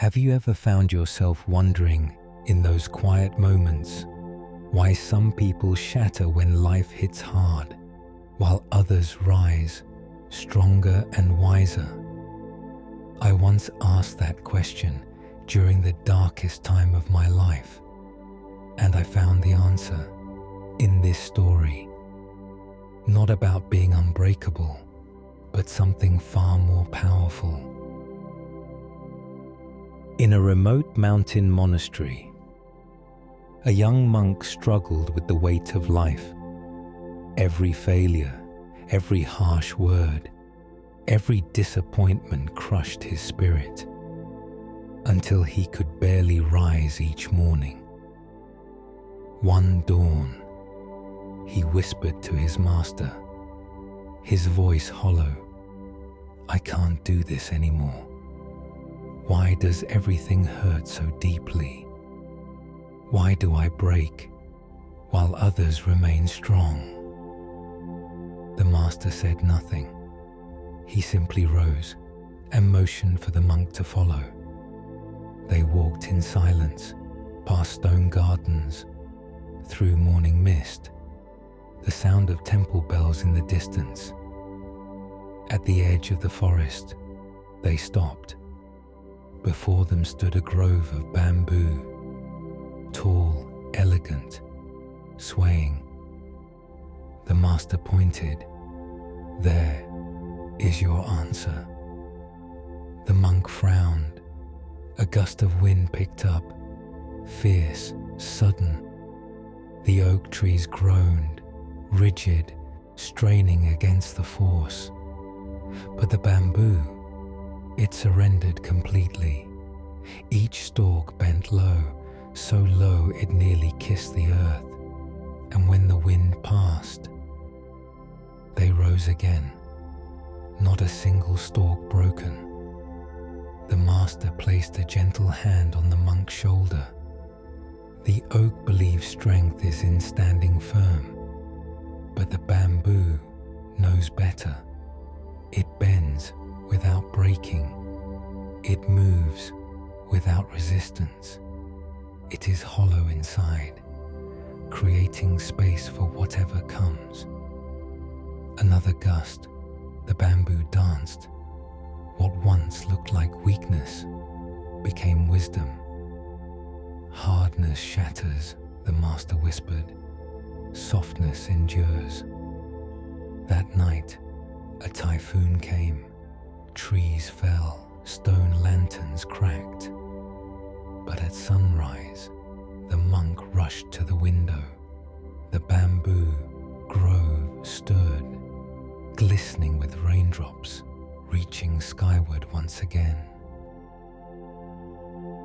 Have you ever found yourself wondering, in those quiet moments, why some people shatter when life hits hard, while others rise, stronger and wiser? I once asked that question during the darkest time of my life, and I found the answer in this story. Not about being unbreakable, but something far more powerful. In a remote mountain monastery, a young monk struggled with the weight of life. Every failure, every harsh word, every disappointment crushed his spirit, until he could barely rise each morning. One dawn, he whispered to his master, his voice hollow, "I can't do this anymore. Why does everything hurt so deeply? Why do I break while others remain strong?" The master said nothing. He simply rose and motioned for the monk to follow. They walked in silence, past stone gardens, through morning mist, the sound of temple bells in the distance. At the edge of the forest, they stopped. Before them stood a grove of bamboo, tall, elegant, swaying. The master pointed, "There is your answer." The monk frowned. A gust of wind picked up, fierce, sudden. The oak trees groaned, rigid, straining against the force. But the bamboo, it surrendered completely. Each stalk bent low, so low it nearly kissed the earth. And when the wind passed, they rose again, not a single stalk broken. The master placed a gentle hand on the monk's shoulder. The oak believes strength is in standing firm, but the bamboo knows better. It bends without breaking. It moves without resistance. It is hollow inside, creating space for whatever comes. Another gust, the bamboo danced. What once looked like weakness became wisdom. "Hardness shatters," the master whispered. "Softness endures." That night, a typhoon came. Trees fell, stone lanterns cracked. But at sunrise, the monk rushed to the window. The bamboo grove stood, glistening with raindrops, reaching skyward once again.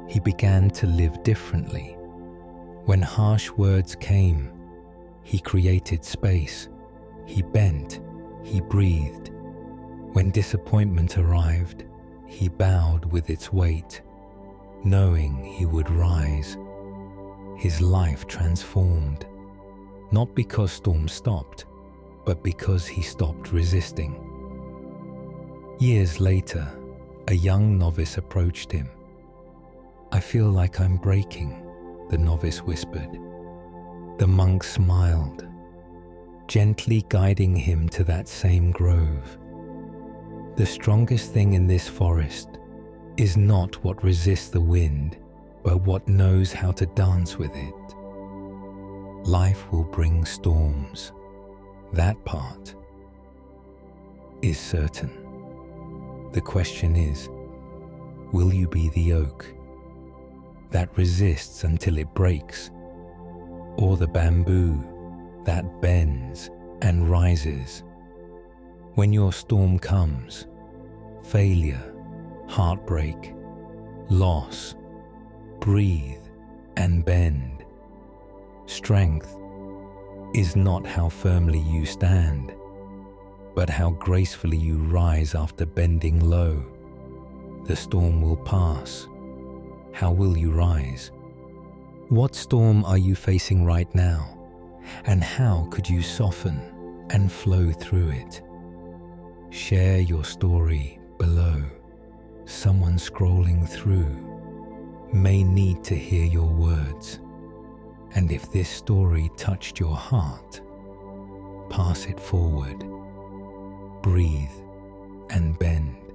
He began to live differently. When harsh words came, he created space. He bent, he breathed. When disappointment arrived, he bowed with its weight, knowing he would rise. His life transformed, not because storms stopped, but because he stopped resisting. Years later, a young novice approached him. "I feel like I'm breaking," the novice whispered. The monk smiled, gently guiding him to that same grove. "The strongest thing in this forest is not what resists the wind, but what knows how to dance with it. Life will bring storms. That part is certain. The question is, will you be the oak that resists until it breaks, or the bamboo that bends and rises? When your storm comes, failure, heartbreak, loss, breathe and bend. Strength is not how firmly you stand, but how gracefully you rise after bending low. The storm will pass. How will you rise? What storm are you facing right now? And how could you soften and flow through it? Share your story below. Someone scrolling through may need to hear your words. And if this story touched your heart, pass it forward. Breathe and bend.